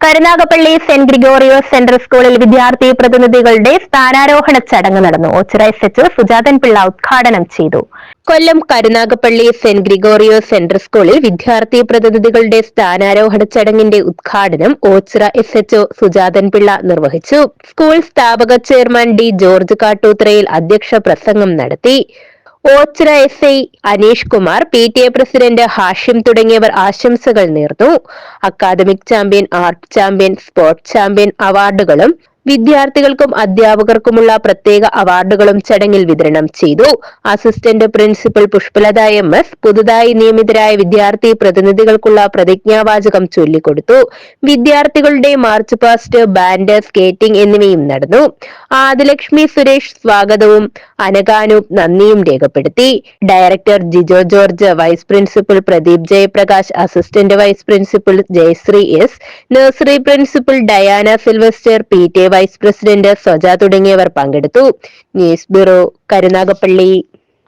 Karunagappally saint Gregorios central സ്കൂളിൽ വിദ്യാർത്ഥി പ്രതിനിധികളുടെ സ്ഥാനാരോഹണ ചടങ്ങ് നടന്നു. ഓച്ചിറ എസ്എച്ച്ഒ സുജാതൻ പിള്ള ഉദ്ഘാടനം ചെയ്തു. Kollam Karunagappally saint Gregorios central സ്കൂളിൽ വിദ്യാർത്ഥി പ്രതിനിധികളുടെ സ്ഥാനാരോഹണ ചടങ്ങിന്റെ ഉദ്ഘാടനം ഓച്ചിറ എസ്എച്ച്ഒ സുജാതൻ പിള്ള നിർവഹിച്ചു. സ്കൂൾ സ്ഥാപക ചെയർമാൻ ഡി ജോർജ് കാട്ടൂത്രയിൽ അധ്യക്ഷ പ്രസംഗം നടത്തി. ഓച്ചിറ എസ്.ഐ അനീഷ് കുമാർ, PTA പ്രസിഡന്റ് ഹാഷിം തുടങ്ങിയവർ ആശംസകൾ നേർന്നു. Academic champion, art champion, sports champion അവാർഡുകളും വിദ്യാർത്ഥികൾക്കും അധ്യാപകർക്കുമുള്ള പ്രത്യേക അവാർഡുകളും ചടങ്ങിൽ വിതരണം ചെയ്തു. അസിസ്റ്റന്റ് പ്രിൻസിപ്പൽ പുഷ്പലത MS പുതുതായി നിയമിതരായ വിദ്യാർത്ഥി പ്രതിനിധികൾക്കുള്ള പ്രതിജ്ഞാവാചകം ചൊല്ലിക്കൊടുത്തു. വിദ്യാർത്ഥികളുടെ മാർച്ച് പാസ്റ്റ്, ബാൻഡ്, സ്കേറ്റിംഗ് എന്നിവയും നടന്നു. ആദിലക്ഷ്മി സുരേഷ് സ്വാഗതവും അനകാനൂപ് നന്ദിയും രേഖപ്പെടുത്തി. Director Jijo George, vice principal Pradeep Jayaprakash, assistant vice principal Jayasree S, nursery principal Diana Sylvester, PTA vice president Saja തുടങ്ങിയവർ പങ്കെടുത്തു. News bureau, Karunagappally.